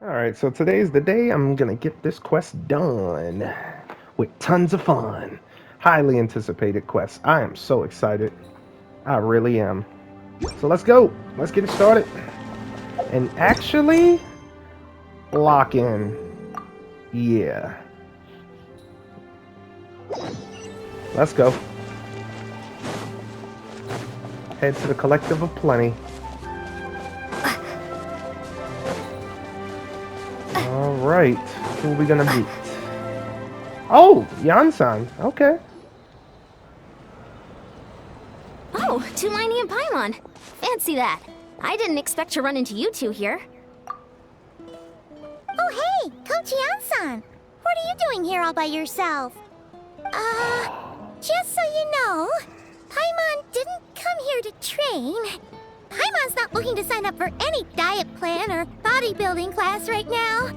Alright, so today's the day I'm gonna get this quest done with tons of fun. Highly anticipated quest. I am so excited. I really am. So let's go. Let's get it started. And actually, lock in. Yeah. Let's go. Head to the Collective of Plenty. Alright. Who are we gonna meet? Oh, Yansan. Okay. Oh, Tulani and Paimon. Fancy that. I didn't expect to run into you two here. Oh, hey, Coach Yansan. What are you doing here all by yourself? Just so you know, Paimon didn't come here to train. Paimon's not looking to sign up for any diet plan or bodybuilding class right now.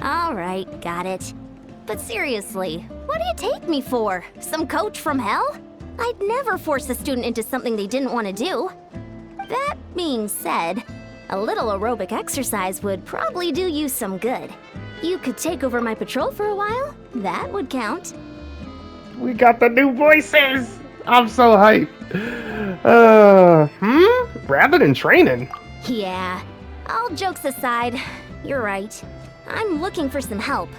All right, got it. But seriously, what do you take me for? Some coach from hell? I'd never force a student into something they didn't want to do. That being said, a little aerobic exercise would probably do you some good. You could take over my patrol for a while. That would count. We got the new voices! I'm so hyped. Rather than training. Yeah, all jokes aside, you're right. I'm looking for some help.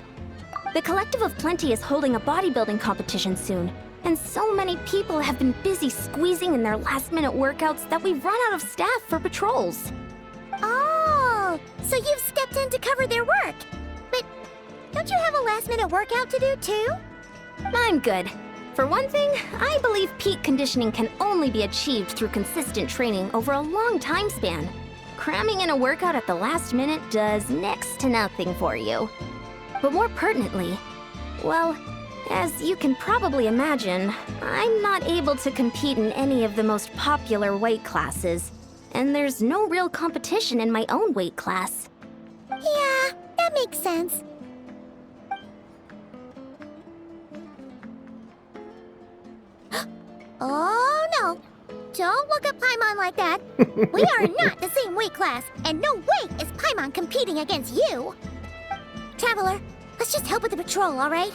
The Collective of Plenty is holding a bodybuilding competition soon, and so many people have been busy squeezing in their last-minute workouts that we've run out of staff for patrols. Oh, so you've stepped in to cover their work. But don't you have a last-minute workout to do too? I'm good. For one thing, I believe peak conditioning can only be achieved through consistent training over a long time span. Cramming in a workout at the last minute does next to nothing for you. But more pertinently, well, as you can probably imagine, I'm not able to compete in any of the most popular weight classes, and there's no real competition in my own weight class. Yeah, that makes sense. Oh no! Don't look at Paimon like that. We are not the same weight class, and no way is Paimon competing against you. Traveler, let's just help with the patrol, all right?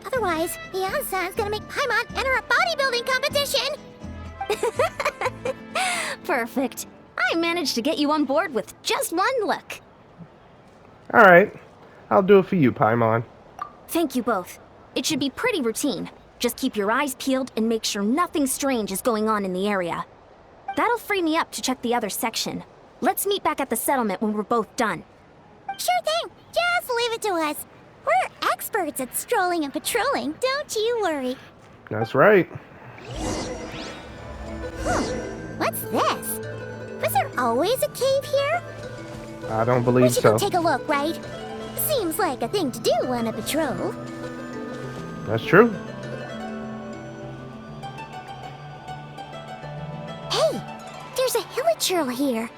Otherwise, Yansan's gonna make Paimon enter a bodybuilding competition. Perfect. I managed to get you on board with just one look. Alright. I'll do it for you, Paimon. Thank you both. It should be pretty routine. Just keep your eyes peeled and make sure nothing strange is going on in the area. That'll free me up to check the other section. Let's meet back at the settlement when we're both done. Sure thing. Just leave it to us. We're experts at strolling and patrolling, don't you worry. That's right. What's this? Was there always a cave here? I don't We believe should so. go take a look, right? Seems like a thing to do on a patrol. That's true. Hey, there's a hilichurl here.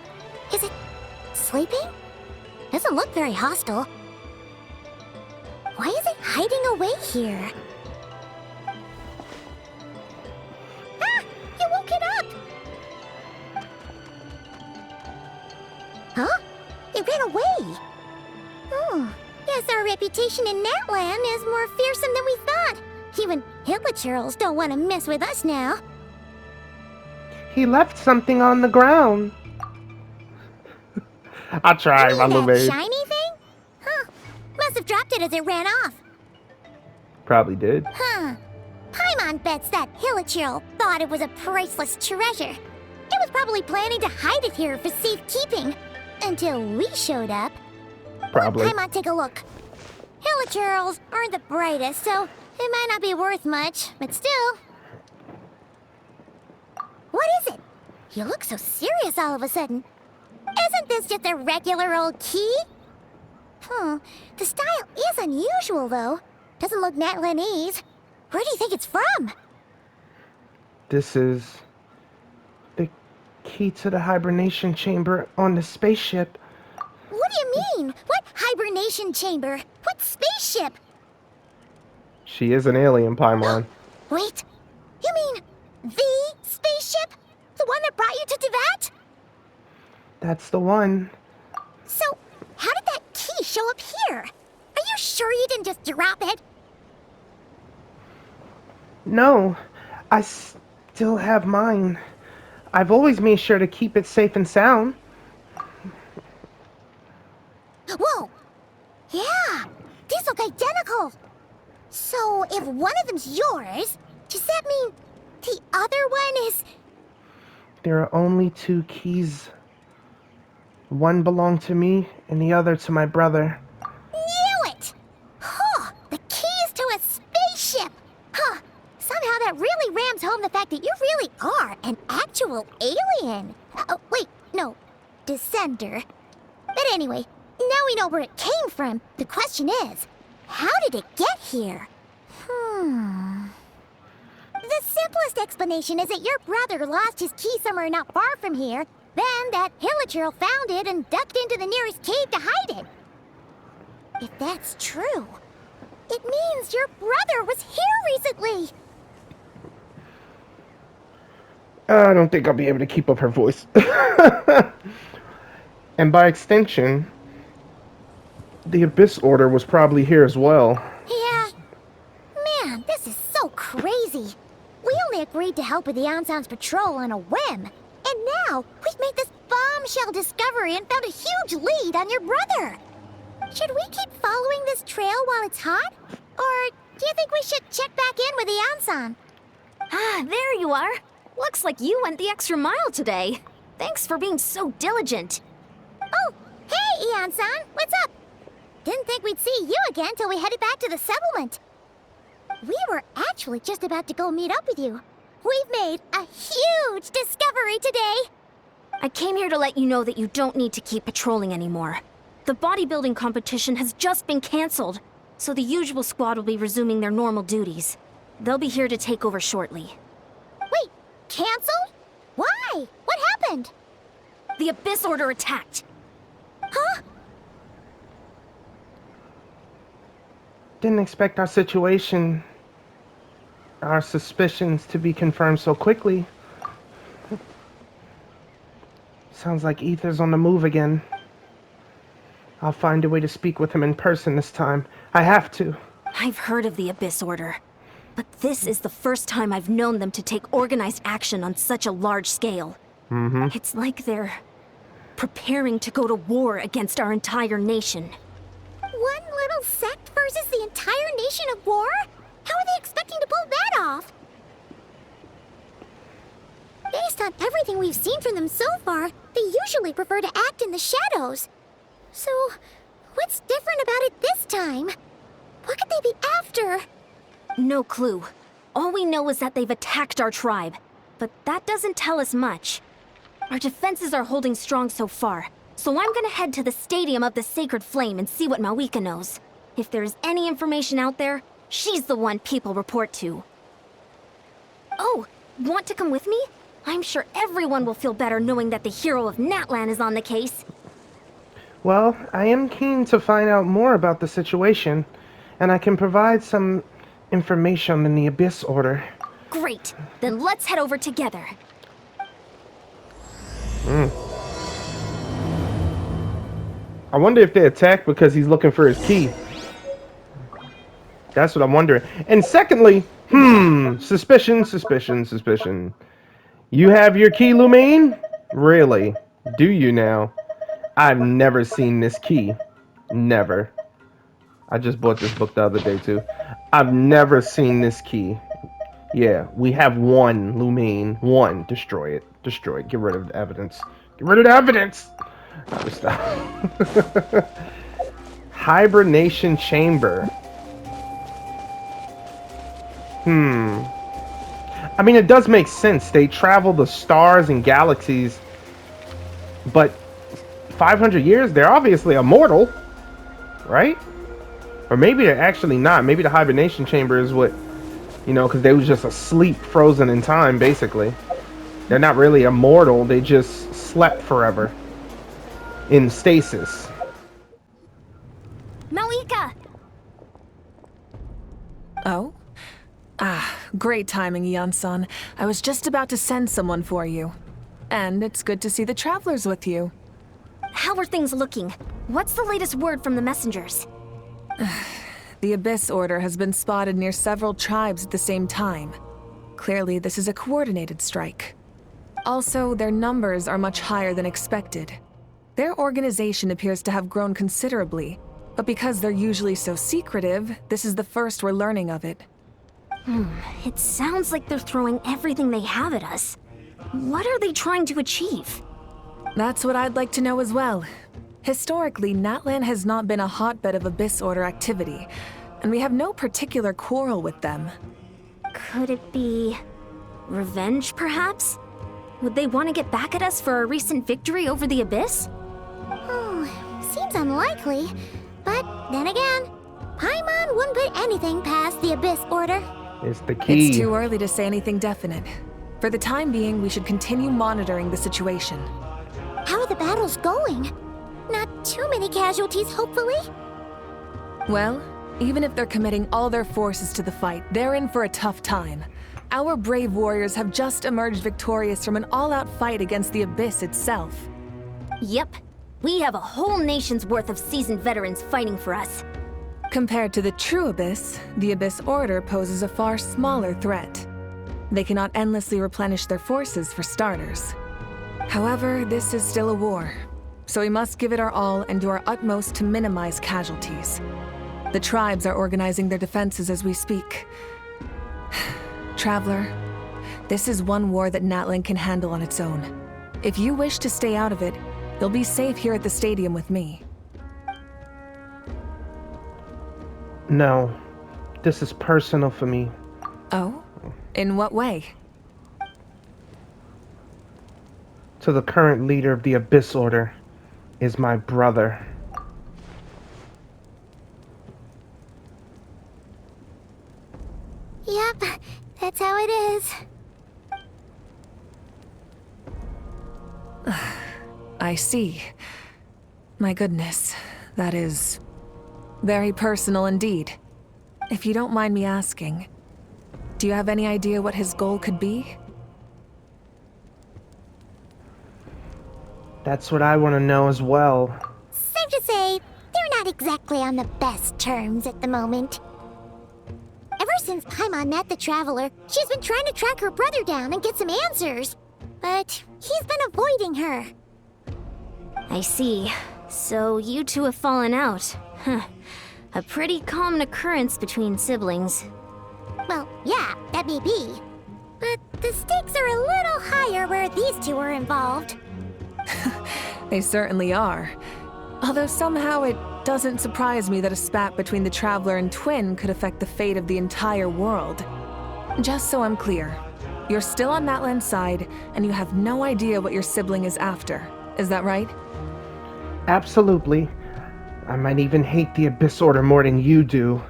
Is it sleeping? Doesn't look very hostile. Why is it hiding away here? Ah! You woke it up! Huh? It ran away! Oh, guess our reputation in that land is more fearsome than we thought. Even hilichurls don't want to mess with us now. He left something on the ground. I tried, my little that babe. shiny thing? Huh. Must have dropped it as it ran off. Probably did. Huh. Paimon bets that hilichurl thought it was a priceless treasure. It was probably planning to hide it here for safekeeping. Until we showed up. Probably. Let Paimon take a look. Hilichurls aren't the brightest, so it might not be worth much, but still. What is it? You look so serious all of a sudden. Isn't this just a regular old key? The style is unusual, though. Doesn't look Natlanese. Where do you think it's from? This is the key to the hibernation chamber on the spaceship. What do you mean? What hibernation chamber? What spaceship? She is an alien, Paimon. Wait, you mean the spaceship? The one that brought you to Tibet? That's the one. So, how did that key show up here? Are you sure you didn't just drop it? No, I still have mine. I've always made sure to keep it safe and sound. Whoa! Yeah, these look identical. So, if one of them's yours, does that mean the other one is... There are only 2 keys. One belonged to me, and the other to my brother. Knew it! Huh, the keys to a spaceship! Huh, somehow that really rams home the fact that you really are an actual alien. Oh, wait, no, descender. But anyway, now we know where it came from. The question is, how did it get here? The simplest explanation is that your brother lost his key somewhere not far from here, then that Hillager found it and ducked into the nearest cave to hide it. If that's true, it means your brother was here recently. I don't think I'll be able to keep up her voice. And by extension, the Abyss Order was probably here as well. Yeah. Man, this is so crazy. We only agreed to help with the Anson's patrol on a whim. And now, we've made this bombshell discovery and found a huge lead on your brother. Should we keep following this trail while it's hot? Or do you think we should check back in with the Anson? Ah, there you are. Looks like you went the extra mile today. Thanks for being so diligent. Oh, hey, Anson, what's up? Didn't think we'd see you again till we headed back to the settlement. We were actually just about to go meet up with you. We've made a huge discovery today. I came here to let you know that you don't need to keep patrolling anymore. The bodybuilding competition has just been canceled, so the usual squad will be resuming their normal duties. They'll be here to take over shortly. Wait, canceled? Why? What happened? The Abyss Order attacked. Huh? Didn't expect our suspicions to be confirmed so quickly. Sounds like Ether's on the move again. I'll find a way to speak with him in person this time. I have to. I've heard of the Abyss Order, but this is the first time I've known them to take organized action on such a large scale. It's like they're preparing to go to war against our entire nation. One little sect versus the entire nation of war? How are they expecting to pull that off? Based on everything we've seen from them so far, they usually prefer to act in the shadows. So, what's different about it this time? What could they be after? No clue. All we know is that they've attacked our tribe, but that doesn't tell us much. Our defenses are holding strong so far, so I'm gonna head to the Stadium of the Sacred Flame and see what Malika knows. If there's any information out there, she's the one people report to. Oh, want to come with me? I'm sure everyone will feel better knowing that the hero of Natlan is on the case. Well, I am keen to find out more about the situation, and I can provide some information on the Abyss Order. Great, then let's head over together. I wonder if they attack because he's looking for his key. That's what I'm wondering. And secondly, suspicion. You have your key, Lumine? Really? Do you now? I've never seen this key. Never. I just bought this book the other day, too. I've never seen this key. Yeah, we have one, Lumine. One. Destroy it. Destroy it. Get rid of the evidence. Get rid of the evidence! Stop. Hibernation Chamber. I mean, it does make sense. They travel the stars and galaxies, but 500 years, they're obviously immortal, right? Or maybe they're actually not. Maybe the hibernation chamber is what, you know, because they was just asleep, frozen in time, basically. They're not really immortal. They just slept forever in stasis. Malika! Oh? Ah, great timing, Ian-san. I was just about to send someone for you. And it's good to see the travelers with you. how are things looking? What's the latest word from the messengers? The Abyss Order has been spotted near several tribes at the same time. Clearly, this is a coordinated strike. Also, their numbers are much higher than expected. Their organization appears to have grown considerably, but because they're usually so secretive, this is the first we're learning of it. It sounds like they're throwing everything they have at us. What are they trying to achieve? That's what I'd like to know as well. Historically, Natlan has not been a hotbed of Abyss Order activity, and we have no particular quarrel with them. Could it be revenge, perhaps? Would they want to get back at us for our recent victory over the Abyss? Seems unlikely. But then again, Paimon wouldn't put anything past the Abyss Order. It's the key. It's too early to say anything definite. For the time being, we should continue monitoring the situation. How are the battles going? Not too many casualties, hopefully? Well, even if they're committing all their forces to the fight, they're in for a tough time. Our brave warriors have just emerged victorious from an all-out fight against the Abyss itself. Yep. We have a whole nation's worth of seasoned veterans fighting for us. Compared to the true Abyss, the Abyss Order poses a far smaller threat. They cannot endlessly replenish their forces, for starters. However, this is still a war, so we must give it our all and do our utmost to minimize casualties. The tribes are organizing their defenses as we speak. Traveler, this is one war that Natlan can handle on its own. If you wish to stay out of it, you'll be safe here at the stadium with me. No, this is personal for me. Oh? In what way? To the current leader of the Abyss Order is my brother. Yep, that's how it is. I see. My goodness, that is very personal indeed. If you don't mind me asking, do you have any idea what his goal could be? That's what I want to know as well. Safe to say, they're not exactly on the best terms at the moment. Ever since Paimon met the Traveler, she's been trying to track her brother down and get some answers. But he's been avoiding her. I see. So you two have fallen out. Huh. A pretty common occurrence between siblings. Well, yeah, that may be. But the stakes are a little higher where these two are involved. They certainly are. Although somehow it doesn't surprise me that a spat between the Traveler and Twin could affect the fate of the entire world. Just so I'm clear, you're still on Natlan's side, and you have no idea what your sibling is after. Is that right? Absolutely. I might even hate the Abyss Order more than you do.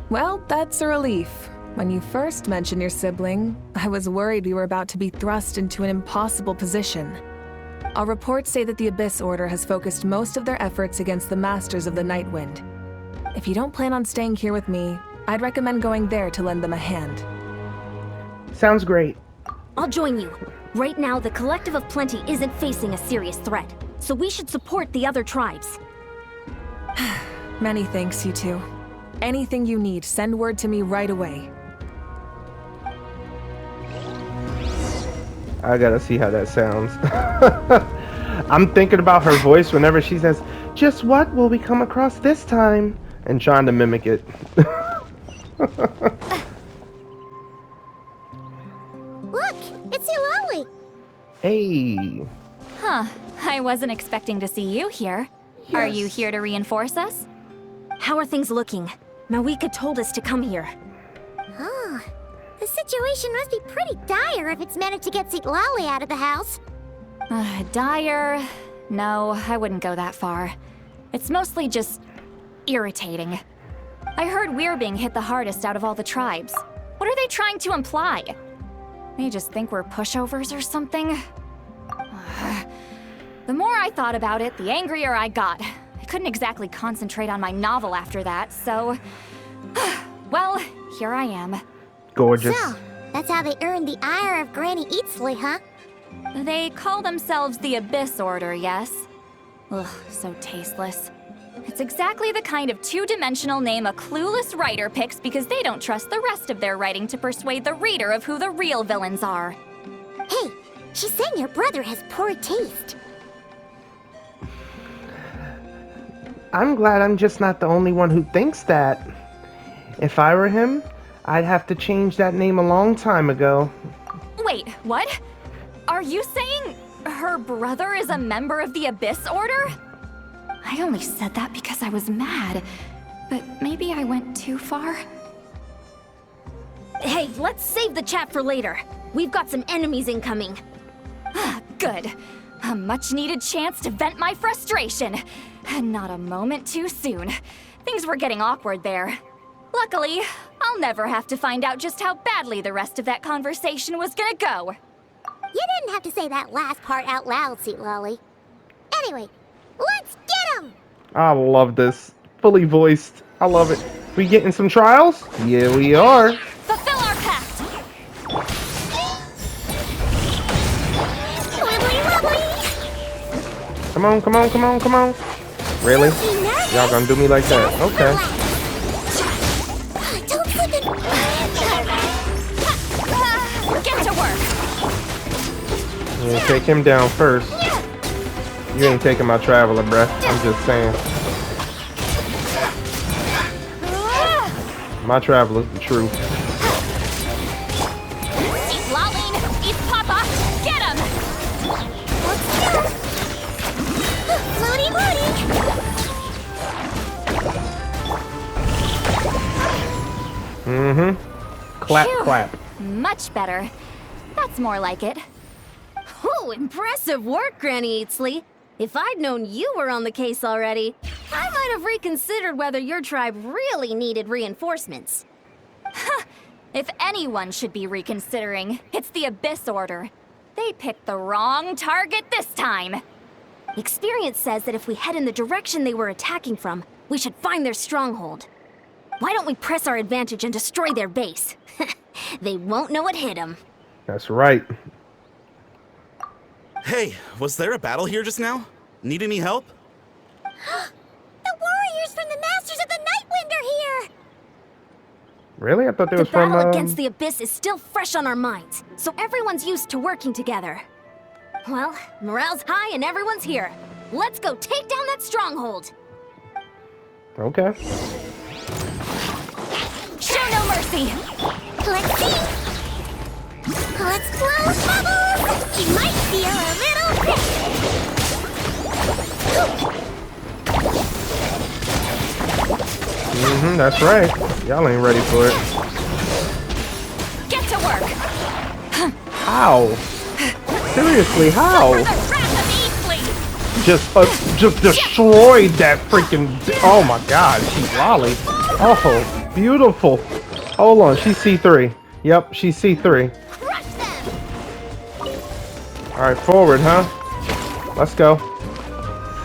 Well, that's a relief. When you first mentioned your sibling, I was worried we were about to be thrust into an impossible position. Our reports say that the Abyss Order has focused most of their efforts against the Masters of the Nightwind. If you don't plan on staying here with me, I'd recommend going there to lend them a hand. Sounds great. I'll join you. Right now, the Collective of Plenty isn't facing a serious threat, so we should support the other tribes. Many thanks, you two. Anything you need, send word to me right away. I gotta see how that sounds. I'm thinking about her voice whenever she says, "Just what will we come across this time?" and trying to mimic it. Look, it's Eulalie. Hey. Huh. I wasn't expecting to see you here. Are you here to reinforce us? How are things looking? Mawika told us to come here. Oh, the situation must be pretty dire if it's managed to get Eulalie out of the house. Dire? No, I wouldn't go that far. It's mostly just irritating. I heard we're being hit the hardest out of all the tribes. What are they trying to imply? They just think we're pushovers or something? The more I thought about it, the angrier I got. I couldn't exactly concentrate on my novel after that, so... well, here I am. Gorgeous. So, that's how they earned the ire of Granny Eatsley, huh? They call themselves the Abyss Order, yes? Ugh, so tasteless. It's exactly the kind of two-dimensional name a clueless writer picks because they don't trust the rest of their writing to persuade the reader of who the real villains are. Hey, she's saying your brother has poor taste. I'm glad I'm just not the only one who thinks that. If I were him, I'd have to change that name a long time ago. Wait, what? Are you saying her brother is a member of the Abyss Order? I only said that because I was mad, but maybe I went too far. Hey, let's save the chat for later. We've got some enemies incoming. Good. A much-needed chance to vent my frustration. Not a moment too soon. Things were getting awkward there. Luckily, I'll never have to find out just how badly the rest of that conversation was gonna go. You didn't have to say that last part out loud, Sweet Lolly. Anyway, let's get him! I love this. Fully voiced. I love it. We getting some trials? Yeah, we are. Fulfill our pact! Come on, come on, come on, come on. Really? Y'all gonna do me like that? Okay. Don't slip it. Get to work! Yeah, take him down first. You ain't taking my traveler, bruh. I'm just saying. My traveler's the truth. Lolene, eat Papa! Get him! Floaty floaty. Clap, Phew. clap. Much better. That's more like it. Oh, impressive work, Granny Eatsley. If I'd known you were on the case already, I might have reconsidered whether your tribe really needed reinforcements. If anyone should be reconsidering, it's the Abyss Order. They picked the wrong target this time. Experience says that if we head in the direction they were attacking from, we should find their stronghold. Why don't we press our advantage and destroy their base? They won't know what hit them. That's right. Hey, was there a battle here just now? Need any help? The warriors from the Masters of the Nightwind are here! Really? I thought they The was from. battle against the Abyss is still fresh on our minds, so everyone's used to working together. Well, morale's high and everyone's here. Let's go take down that stronghold. Okay. Show no mercy! Let's see! Let's blow bubbles! You might feel a little bit! That's right. Y'all ain't ready for it. Get to work! How? Seriously, how? For the wrath of Eastleigh! Just destroyed that freaking. Oh my God, she's Lolly. Oh, beautiful. Hold on, she's C3. Yep, she's C3. Crush them! All right, forward, huh? Let's go.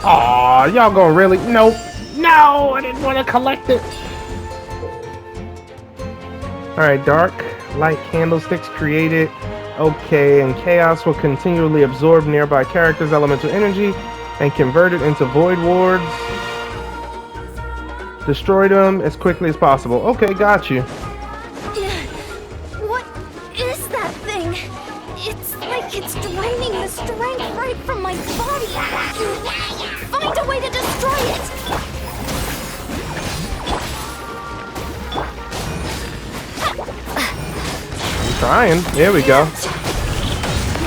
Aw, y'all gonna really? Nope. No, I didn't want to collect it. All right, dark light candlesticks created. Okay, and chaos will continually absorb nearby characters' elemental energy and convert it into void wards. Destroy them as quickly as possible. Okay, got you. What is that thing? It's like it's draining the strength right from my body. Find a way to destroy it. I'm trying. There we go. The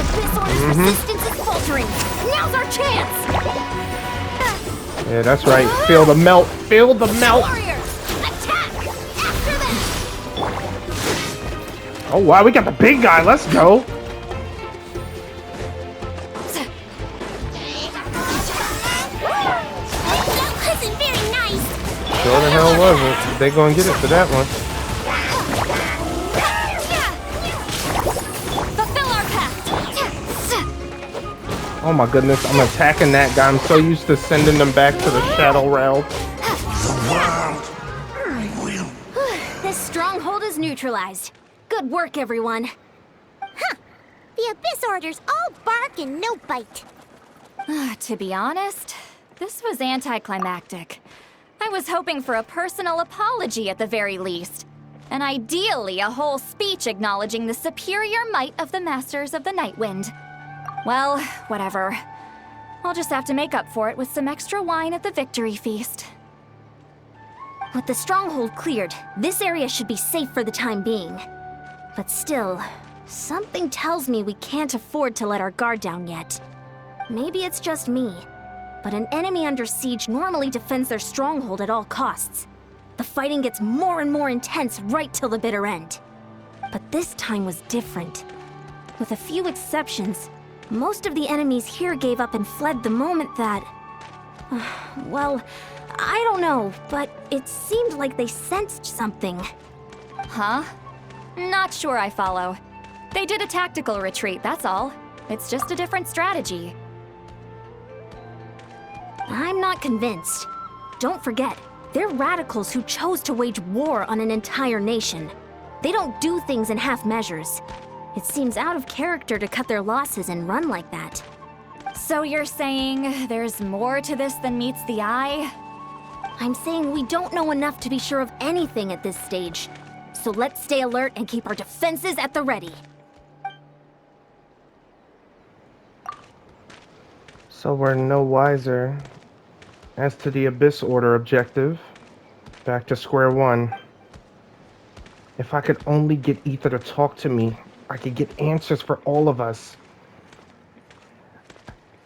Abyss Order's resistance is faltering. Now's our chance. Yeah, that's right. Feel the melt. Feel the melt. Warriors, attack! After them! Oh wow, we got the big guy. Let's go. That wasn't very nice! Sure the hell wasn't. They gonna get it for that one. Fulfill our pact! Oh my goodness, I'm attacking that guy. I'm so used to sending them back to the Shadow Realm. This stronghold is neutralized. Good work, everyone. The Abyss Order's all bark and no bite. To be honest, this was anticlimactic. I was hoping for a personal apology at the very least. And ideally, a whole speech acknowledging the superior might of the Masters of the Nightwind. Well, whatever. I'll just have to make up for it with some extra wine at the victory feast. With the stronghold cleared, this area should be safe for the time being. But still, something tells me we can't afford to let our guard down yet. Maybe it's just me, but an enemy under siege normally defends their stronghold at all costs. The fighting gets more and more intense right till the bitter end. But this time was different. With a few exceptions, most of the enemies here gave up and fled the moment that... well, I don't know, but it seemed like they sensed something. Huh? Not sure I follow. They did a tactical retreat, that's all. It's just a different strategy. I'm not convinced. Don't forget, they're radicals who chose to wage war on an entire nation. They don't do things in half measures. It seems out of character to cut their losses and run like that. So you're saying there's more to this than meets the eye? I'm saying we don't know enough to be sure of anything at this stage. So let's stay alert and keep our defenses at the ready. So we're no wiser as to the Abyss Order objective. Back to square one. If I could only get Ether to talk to me, I could get answers for all of us.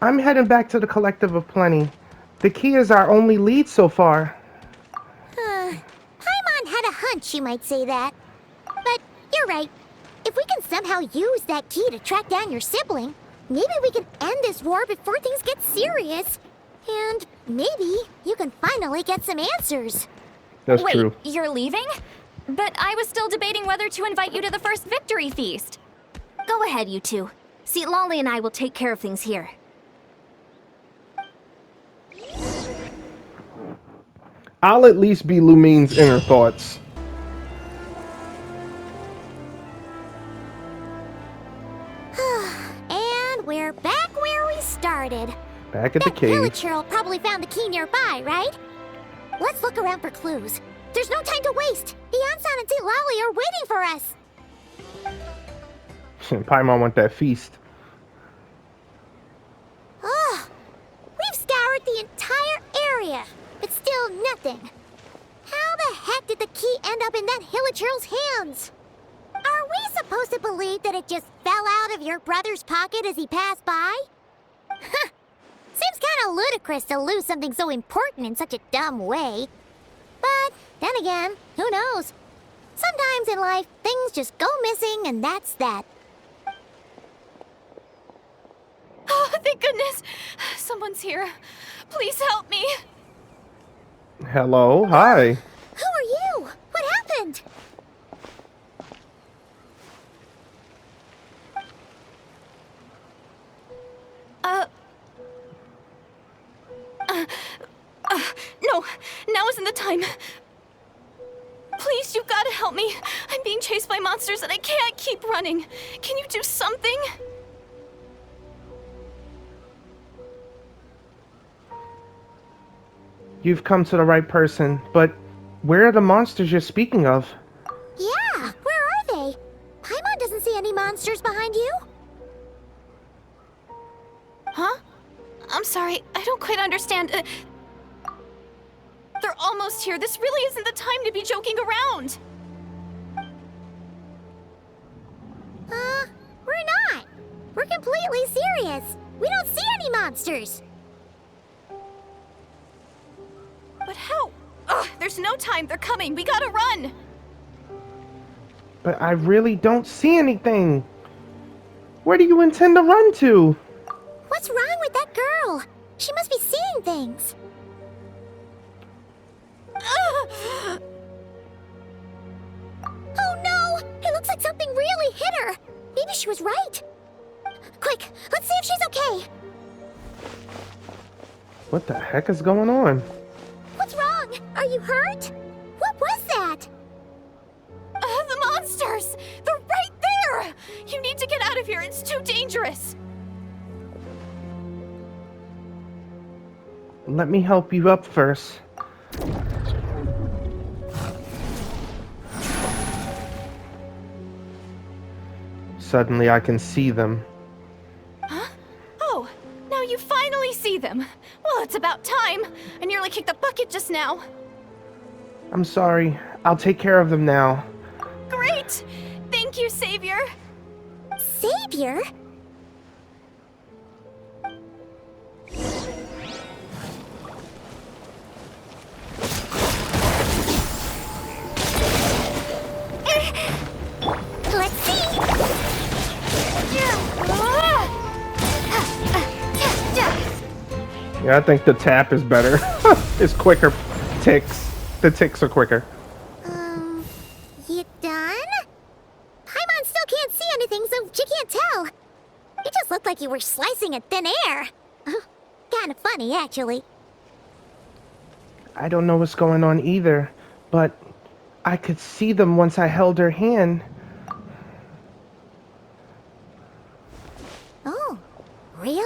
I'm heading back to the Collective of Plenty. The key is our only lead so far. Paimon had a hunch you might say that. But you're right. If we can somehow use that key to track down your sibling, maybe we can end this war before things get serious. And maybe you can finally get some answers. That's Wait, true. you're leaving? But I was still debating whether to invite you to the first victory feast. Go ahead, you two. See, Lolly and I will take care of things here. I'll at least be Lumine's inner thoughts. And we're back where we started. Back at the That cave. villager probably found the key nearby, right? Let's look around for clues. There's no time to waste. Beyonce and St. Lolly are waiting for us. Paimon want that feast. Ugh. We've scoured the entire area, but still nothing. How the heck did the key end up in that Hilichurl's hands? Are we supposed to believe that it just fell out of your brother's pocket as he passed by? Seems kind of ludicrous to lose something so important in such a dumb way. But then again, who knows? Sometimes in life, things just go missing and that's that. Oh, thank goodness! Someone's here. Please help me. Hello, hi. Who are you? What happened? No, now isn't the time. Please, you've got to help me. I'm being chased by monsters and I can't keep running. Can you do something? You've come to the right person, but where are the monsters you're speaking of? Yeah, where are they? Paimon doesn't see any monsters behind you. Huh? I'm sorry, I don't quite understand. They're almost here. This really isn't the time to be joking around. We're not. We're completely serious. We don't see any monsters. But how? Ugh, there's no time. They're coming. We gotta run. But I really don't see anything. Where do you intend to run to? What's wrong with that girl? She must be seeing things. Oh no! It looks like something really hit her. Maybe she was right. Quick, let's see if she's okay. What the heck is going on? What's wrong? Are you hurt? What was that? The monsters! They're right there! You need to get out of here. here. It's too dangerous. Let me help you up first. Suddenly I can see them. Huh? Oh, now you finally see them. Well, it's about time. I nearly kicked the bucket just now. I'm sorry. I'll take care of them now. Great! Thank you, Savior. Savior? Let's see. Yeah, I think the tap is better. It's quicker. Ticks. The ticks are quicker. You done? Paimon still can't see anything, so she can't tell. It just looked like you were slicing at thin air. Kinda funny, actually. I don't know what's going on either, but I could see them once I held her hand. Oh, really?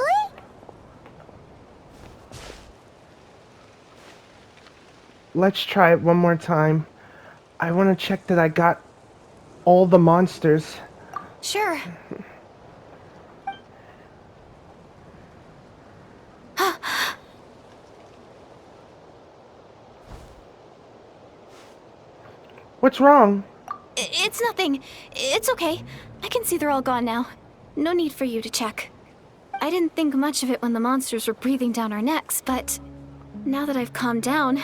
Let's try it one more time. I want to check that I got all the monsters. Sure. What's wrong? It's nothing. It's okay. I can see they're all gone now. No need for you to check. I didn't think much of it when the monsters were breathing down our necks, but now that I've calmed down,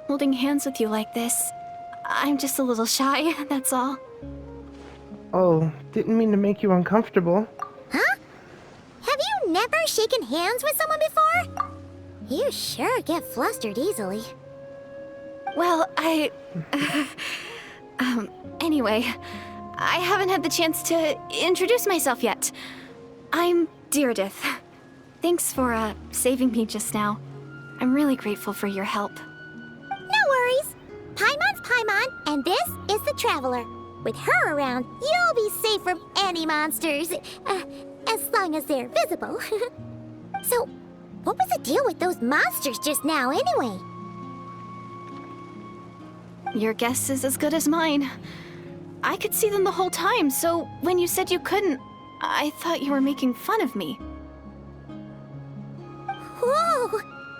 holding hands with you like this, I'm just a little shy, that's all. Oh, didn't mean to make you uncomfortable. Huh? Have you never shaken hands with someone before? You sure get flustered easily. Well, anyway, I haven't had the chance to introduce myself yet. I'm Deirdith. Thanks for, saving me just now. I'm really grateful for your help. No worries. Paimon's Paimon, and this is the Traveler. With her around, you'll be safe from any monsters. As long as they're visible. So, what was the deal with those monsters just now, anyway? Your guess is as good as mine. I could see them the whole time, so when you said you couldn't, I thought you were making fun of me. Whoa!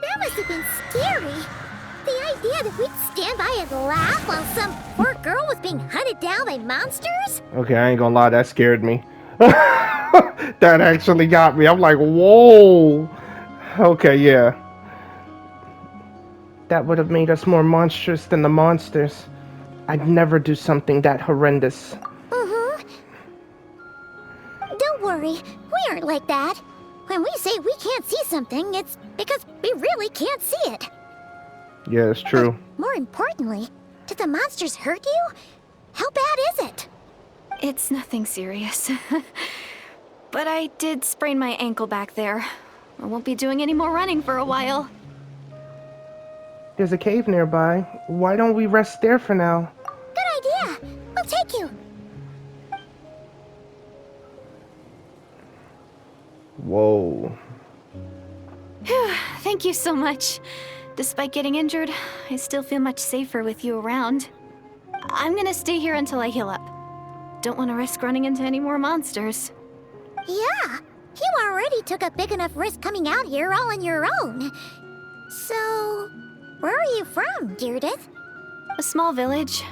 That must have been scary. The idea that we'd stand by and laugh while some poor girl was being hunted down by monsters? Okay, I ain't gonna lie, that scared me. That actually got me. I'm like, whoa. Okay, yeah. That would have made us more monstrous than the monsters. I'd never do something that horrendous. Don't worry, we aren't like that. When we say we can't see something, it's because we really can't see it. Yeah, it's true. But more importantly, did the monsters hurt you? How bad is it? It's nothing serious. But I did sprain my ankle back there. I won't be doing any more running for a while. There's a cave nearby. Why don't we rest there for now? Good idea. We'll take you. Whoa. Phew, thank you so much. Despite getting injured, I still feel much safer with you around. I'm gonna stay here until I heal up. Don't want to risk running into any more monsters. Yeah, you already took a big enough risk coming out here all on your own. So, where are you from, Deirdith? A small village,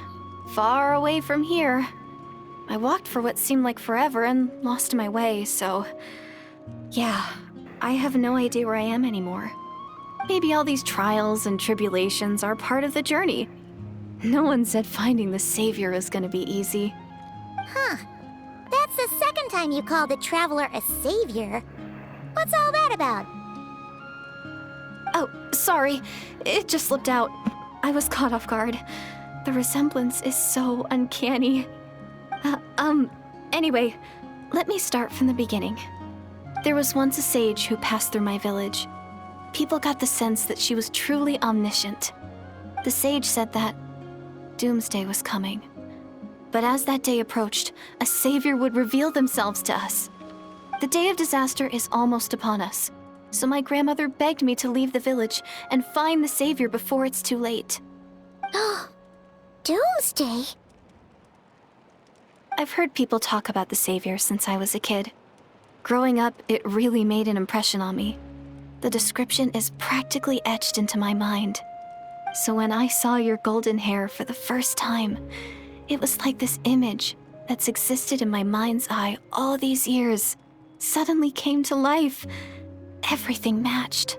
far away from here. I walked for what seemed like forever and lost my way, so... Yeah, I have no idea where I am anymore. Maybe all these trials and tribulations are part of the journey. No one said finding the Savior is gonna be easy. Huh. That's the second time you called the Traveler a savior. What's all that about? Oh, sorry. It just slipped out. I was caught off guard. The resemblance is so uncanny. Anyway, let me start from the beginning. There was once a sage who passed through my village. People got the sense that she was truly omniscient. The sage said that doomsday was coming. But as that day approached, a savior would reveal themselves to us. The day of disaster is almost upon us, so my grandmother begged me to leave the village and find the savior before it's too late. Doomsday? I've heard people talk about the savior since I was a kid. Growing up, it really made an impression on me. The description is practically etched into my mind. So when I saw your golden hair for the first time, it was like this image that's existed in my mind's eye all these years suddenly came to life. Everything matched.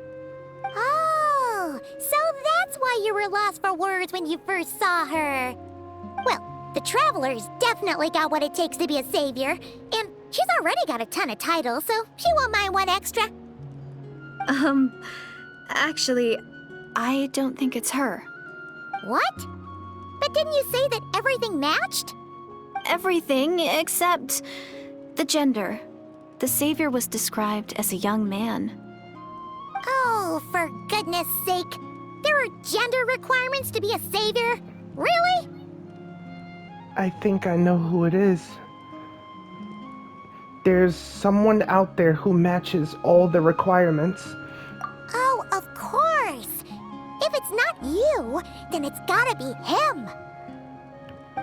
Oh, so that's why you were lost for words when you first saw her. Well, the Traveler's definitely got what it takes to be a savior, and she's already got a ton of titles, so she won't mind one extra. Actually, I don't think it's her. What? But didn't you say that everything matched? Everything except the gender. The savior was described as a young man. Oh, for goodness sake. There are gender requirements to be a savior? Really? I think I know who it is. There's someone out there who matches all the requirements. Oh, of course. If it's not you, then it's gotta be him.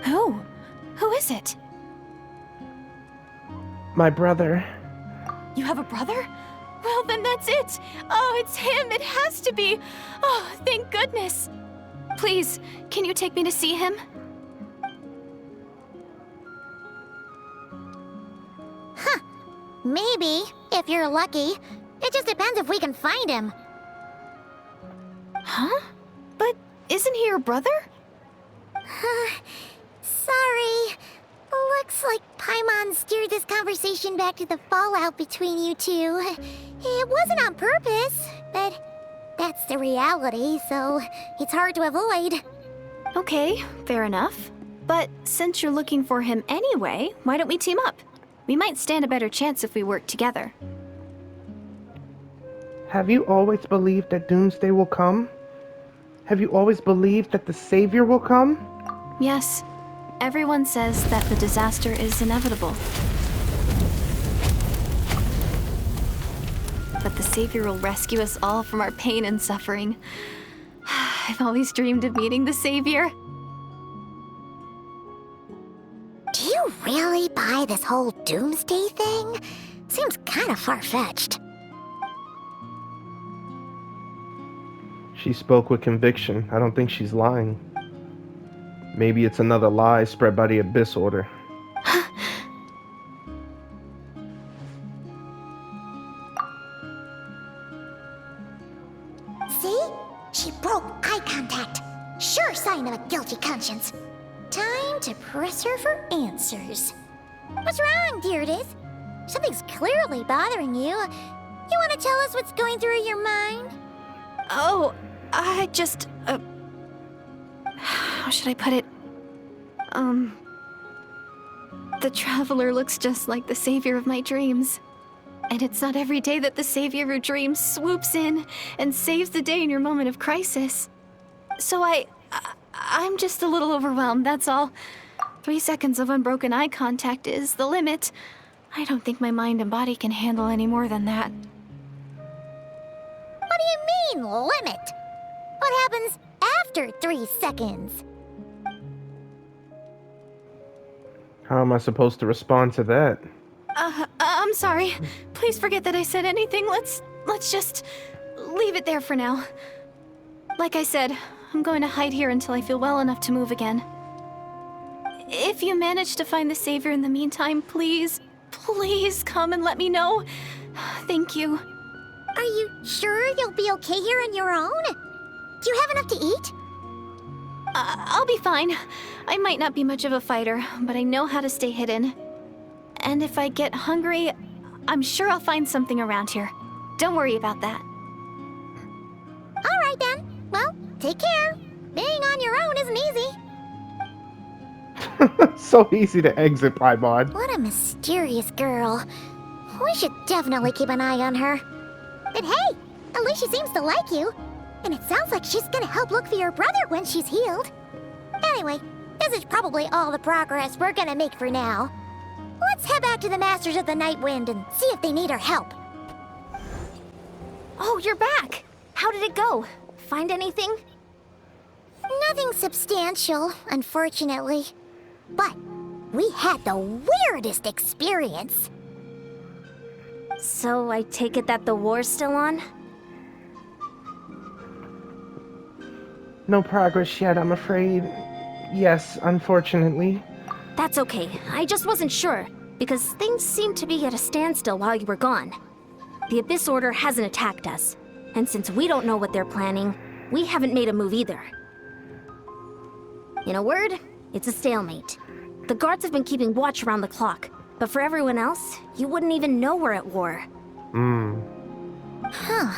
Who? Who is it? My brother. You have a brother? Well, then that's it. Oh, it's him. It has to be. Oh, thank goodness. Please, can you take me to see him? Maybe, if you're lucky. It just depends if we can find him. Huh? But isn't he your brother? Sorry. Looks like Paimon steered this conversation back to the fallout between you two. It wasn't on purpose, but that's the reality, so it's hard to avoid. Okay, fair enough. But since you're looking for him anyway, why don't we team up? We might stand a better chance if we work together. Have you always believed that Doomsday will come? Have you always believed that the Savior will come? Yes. Everyone says that the disaster is inevitable. But the Savior will rescue us all from our pain and suffering. I've always dreamed of meeting the Savior. Do you really buy this whole Doomsday thing? Seems kind of far-fetched. She spoke with conviction. I don't think she's lying. Maybe it's another lie spread by the Abyss Order. See? She broke eye contact. Sure sign of a guilty conscience. Time to press her for answers. What's wrong, Deirdis? Something's clearly bothering you. You want to tell us what's going through your mind? Oh, I just... how should I put it? The Traveler looks just like the savior of my dreams. And it's not every day that the savior of your dreams swoops in and saves the day in your moment of crisis. So I'm just a little overwhelmed, that's all. 3 seconds of unbroken eye contact is the limit. I don't think my mind and body can handle any more than that. What do you mean, limit? What happens after 3 seconds? How am I supposed to respond to that? I'm sorry. Please forget that I said anything. Let's just leave it there for now. Like I said, I'm going to hide here until I feel well enough to move again. If you manage to find the Savior in the meantime, please come and let me know. Thank you. Are you sure you'll be okay here on your own? Do you have enough to eat? I'll be fine. I might not be much of a fighter, but I know how to stay hidden. And if I get hungry, I'm sure I'll find something around here. Don't worry about that. All right then. Well, take care. Being on your own isn't easy. So easy to exit, Paimon. What a mysterious girl. We should definitely keep an eye on her. But hey, at least she seems to like you. And it sounds like she's gonna help look for your brother when she's healed. Anyway, This is probably all the progress we're gonna make for now. Let's head back to the Masters of the Night Wind and see if they need our help. Oh, you're back! How did it go? Find anything? Nothing substantial, unfortunately. But we had the weirdest experience. So I take it that the war's still on? No progress yet, I'm afraid. Yes, unfortunately. That's okay. I just wasn't sure, because things seemed to be at a standstill while you were gone. The Abyss Order hasn't attacked us, and since we don't know what they're planning, we haven't made a move either. In a word, it's a stalemate. The guards have been keeping watch around the clock, but for everyone else, you wouldn't even know we're at war. Huh.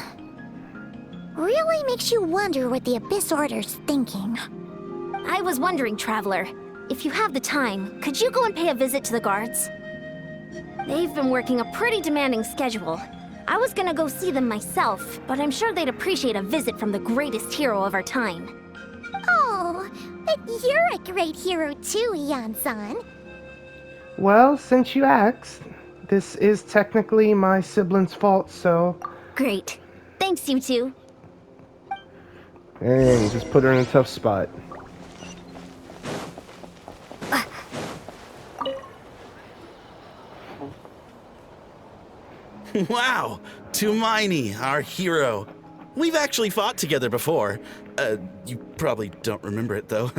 Really makes you wonder what the Abyss Order's thinking. I was wondering, Traveler, if you have the time, could you go and pay a visit to the guards? They've been working a pretty demanding schedule. I was gonna go see them myself, but I'm sure they'd appreciate a visit from the greatest hero of our time. Oh, but you're a great hero too, Ian-san. Well, since you asked, this is technically my sibling's fault, so... Great. Thanks, you two. Dang, just put her in a tough spot. Wow, Tumaini, our hero. We've actually fought together before. You probably don't remember it, though.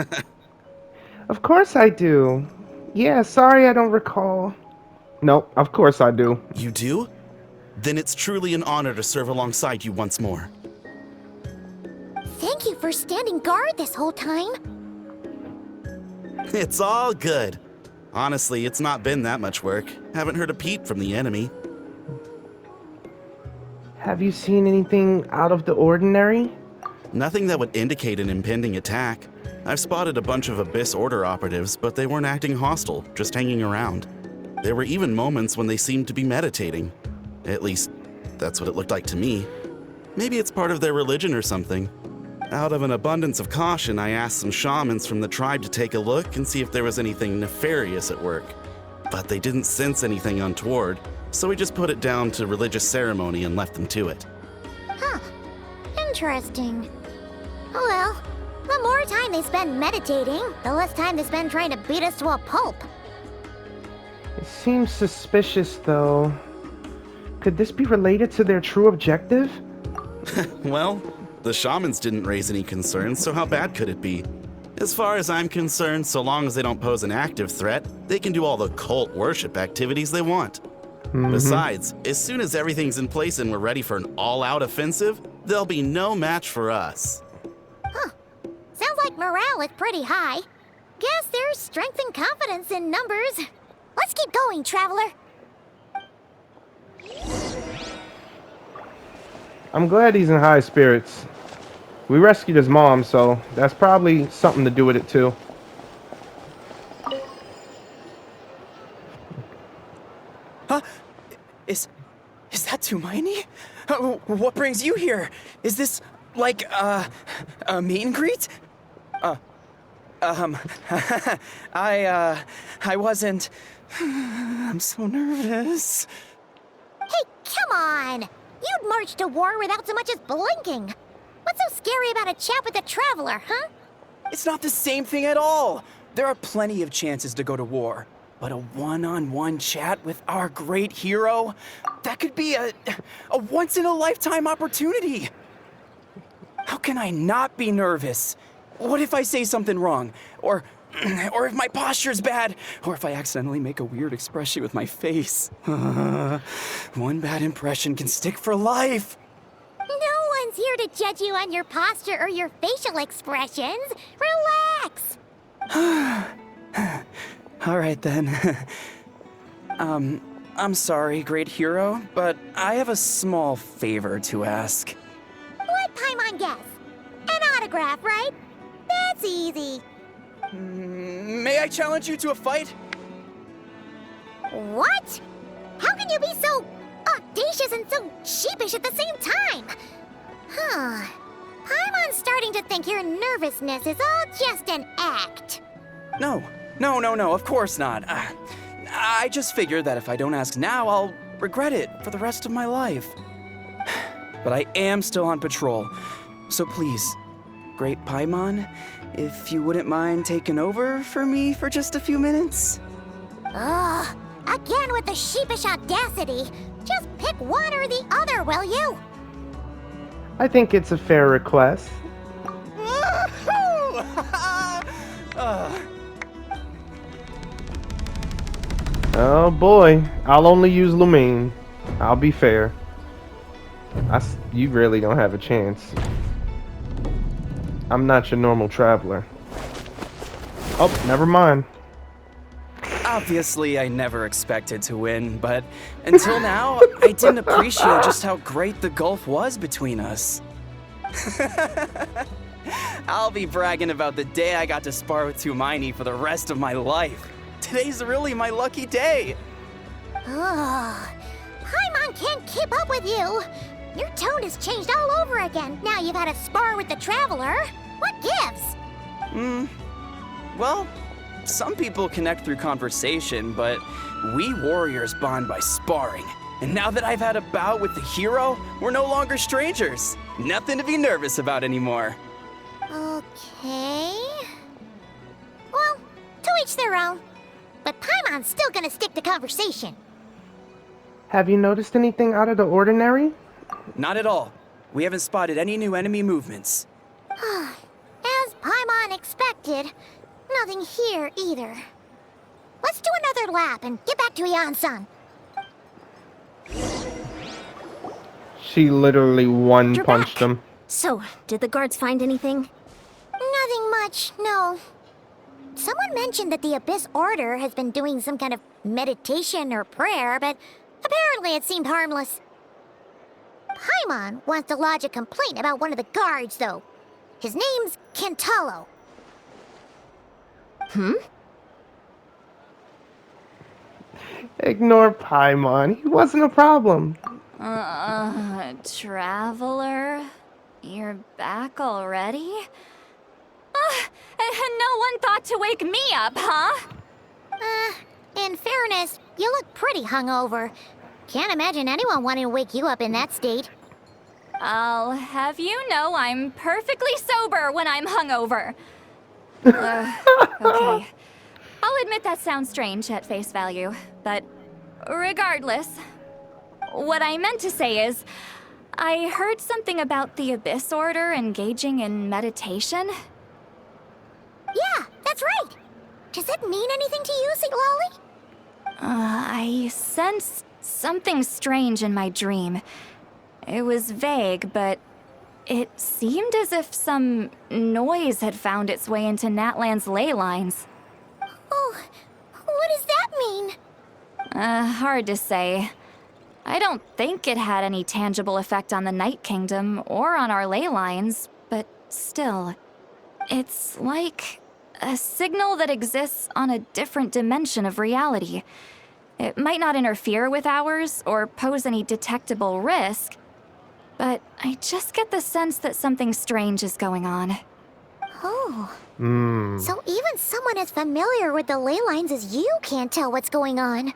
Of course I do. Yeah, sorry I don't recall. Nope, of course I do. You do? Then it's truly an honor to serve alongside you once more. Thank you for standing guard this whole time. It's all good. Honestly, it's not been that much work. Haven't heard a peep from the enemy. Have you seen anything out of the ordinary? Nothing that would indicate an impending attack. I've spotted a bunch of Abyss Order operatives, but they weren't acting hostile, just hanging around. There were even moments when they seemed to be meditating. At least, that's what it looked like to me. Maybe it's part of their religion or something. Out of an abundance of caution, I asked some shamans from the tribe to take a look and see if there was anything nefarious at work. But they didn't sense anything untoward, so we just put it down to religious ceremony and left them to it. Huh. Interesting. Oh well, the more time they spend meditating, the less time they spend trying to beat us to a pulp. It seems suspicious, though. Could this be related to their true objective? Well, the shamans didn't raise any concerns, so how bad could it be? As far as I'm concerned, so long as they don't pose an active threat, they can do all the cult worship activities they want. Besides, as soon as everything's in place and we're ready for an all-out offensive, there'll be no match for us. Huh. Sounds like morale is pretty high. Guess there's strength and confidence in numbers. Let's keep going, Traveler. I'm glad he's in high spirits. We rescued his mom, so that's probably something to do with it, too. Huh? Is that Tumaini? What brings you here? Is this, like, a meet and greet? I wasn't... I'm so nervous. Hey, come on! You'd march to war without so much as blinking. What's so scary about a chat with a Traveler, huh? It's not the same thing at all. There are plenty of chances to go to war. But a one-on-one chat with our great hero? That could be a once-in-a-lifetime opportunity. How can I not be nervous? What if I say something wrong? Or if my posture's bad? Or if I accidentally make a weird expression with my face? One bad impression can stick for life. No one's here to judge you on your posture or your facial expressions. Relax! All right, then. I'm sorry, great hero, but I have a small favor to ask. Let Paimon guess. An autograph, right? That's easy. May I challenge you to a fight? What? How can you be so audacious and so sheepish at the same time? Huh. Paimon's starting to think your nervousness is all just an act. No, of course not. I just figured that if I don't ask now, I'll regret it for the rest of my life. But I am still on patrol, so please, Great Paimon, if you wouldn't mind taking over for me for just a few minutes? Ugh, again with the sheepish audacity. Just pick one or the other, will you? I think it's a fair request. Oh boy, I'll only use Lumine. I'll be fair. You really don't have a chance. I'm not your normal traveler. Oh, never mind. Obviously, I never expected to win, but until now, I didn't appreciate just how great the gulf was between us. I'll be bragging about the day I got to spar with Tumaini for the rest of my life. Today's really my lucky day. Ugh, Paimon can't keep up with you. Your tone has changed all over again. Now you've had a spar with the Traveler. What gives? Well, some people connect through conversation, but we warriors bond by sparring. And now that I've had a bout with the hero, we're no longer strangers. Nothing to be nervous about anymore. Okay. Well, to each their own. But Paimon's still gonna stick to conversation. Have you noticed anything out of the ordinary? Not at all. We haven't spotted any new enemy movements. As Paimon expected, nothing here either. Let's do another lap and get back to Ian-san. She literally You're one-punched back. him. So, did the guards find anything? Nothing much, no. Someone mentioned that the Abyss Order has been doing some kind of meditation or prayer, but apparently it seemed harmless. Paimon wants to lodge a complaint about one of the guards, though. His name's Kentalo. Ignore Paimon. He wasn't a problem. Traveler? You're back already? And no one thought to wake me up, huh? In fairness, you look pretty hungover. Can't imagine anyone wanting to wake you up in that state. I'll have you know I'm perfectly sober when I'm hungover. Okay. I'll admit that sounds strange at face value, but regardless, what I meant to say is, I heard something about the Abyss Order engaging in meditation. Yeah, that's right. Does that mean anything to you, Lolly? I sensed something strange in my dream. It was vague, but it seemed as if some noise had found its way into Natlan's ley lines. Oh, what does that mean? Hard to say. I don't think it had any tangible effect on the Night Kingdom or on our ley lines, but still. It's like a signal that exists on a different dimension of reality. It might not interfere with ours or pose any detectable risk, but I just get the sense that something strange is going on. Oh. So even someone as familiar with the ley lines as you can't tell what's going on.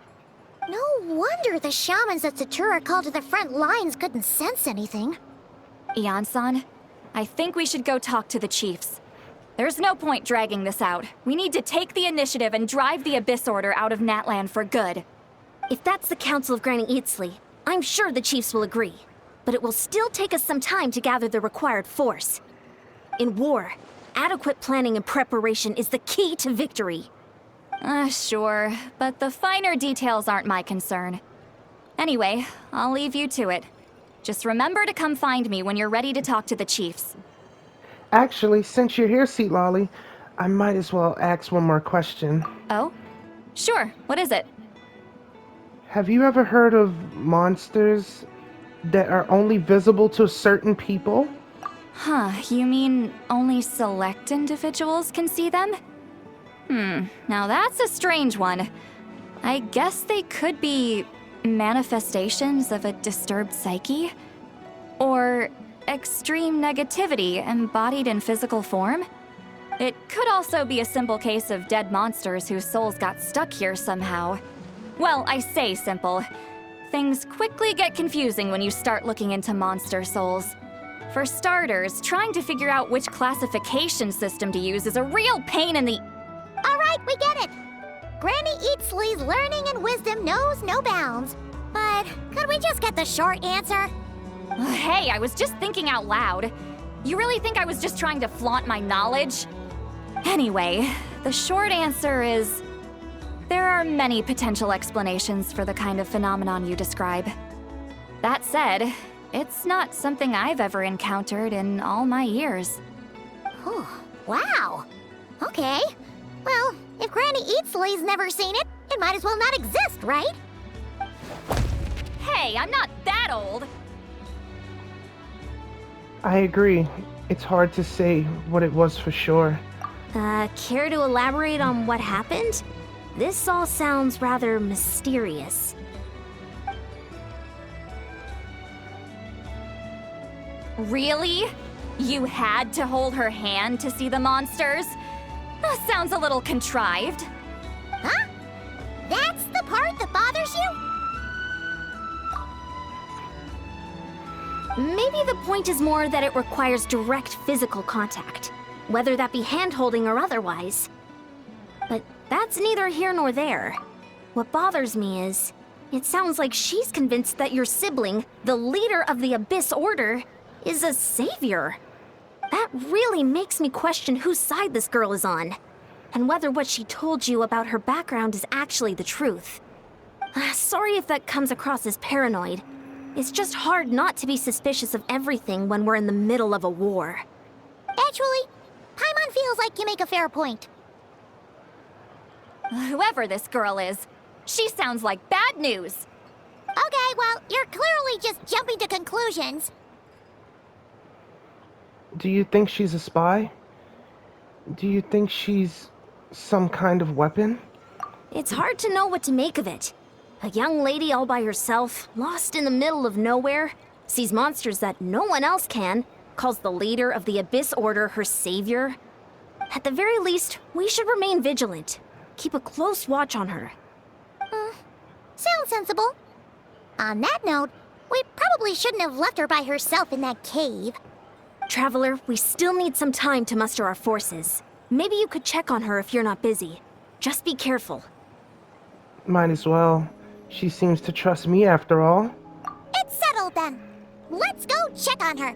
No wonder the shamans that Satura called to the front lines couldn't sense anything. Ian-san, I think we should go talk to the chiefs. There's no point dragging this out. We need to take the initiative and drive the Abyss Order out of Natlan for good. If that's the Council of Granny Eatsley, I'm sure the chiefs will agree. But it will still take us some time to gather the required force. In war, adequate planning and preparation is the key to victory. Sure, but the finer details aren't my concern. Anyway, I'll leave you to it. Just remember to come find me when you're ready to talk to the chiefs. Actually, since you're here, Seat Lolly, I might as well ask one more question. Oh? Sure, what is it? Have you ever heard of monsters that are only visible to certain people? Huh, you mean only select individuals can see them? Now that's a strange one. I guess they could be manifestations of a disturbed psyche? Or extreme negativity embodied in physical form? It could also be a simple case of dead monsters whose souls got stuck here somehow. Well, I say simple. Things quickly get confusing when you start looking into monster souls. For starters, trying to figure out which classification system to use is a real pain in the... All right, we get it. Granny Eatsley's learning and wisdom knows no bounds. But could we just get the short answer? Hey, I was just thinking out loud. You really think I was just trying to flaunt my knowledge? Anyway, the short answer is... there are many potential explanations for the kind of phenomenon you describe. That said, it's not something I've ever encountered in all my years. Whew, wow. Okay. Well, if Granny Eatsley's never seen it, it might as well not exist, right? Hey, I'm not that old! I agree. It's hard to say what it was for sure. Care to elaborate on what happened? This all sounds rather mysterious. Really? You had to hold her hand to see the monsters? That sounds a little contrived. Huh? That's the part that bothers you? Maybe the point is more that it requires direct physical contact, whether that be hand-holding or otherwise. But that's neither here nor there. What bothers me is, it sounds like she's convinced that your sibling, the leader of the Abyss Order, is a savior. That really makes me question whose side this girl is on, and whether what she told you about her background is actually the truth. Sorry if that comes across as paranoid. It's just hard not to be suspicious of everything when we're in the middle of a war. Actually, Paimon feels like you make a fair point. Whoever this girl is, she sounds like bad news. Okay, well, you're clearly just jumping to conclusions. Do you think she's a spy? Do you think she's some kind of weapon? It's hard to know what to make of it. A young lady all by herself, lost in the middle of nowhere, sees monsters that no one else can, calls the leader of the Abyss Order her savior. At the very least, we should remain vigilant. Keep a close watch on her. Sounds sensible. On that note, we probably shouldn't have left her by herself in that cave. Traveler, we still need some time to muster our forces. Maybe you could check on her if you're not busy. Just be careful. Might as well. She seems to trust me after all. It's settled then. Let's go check on her.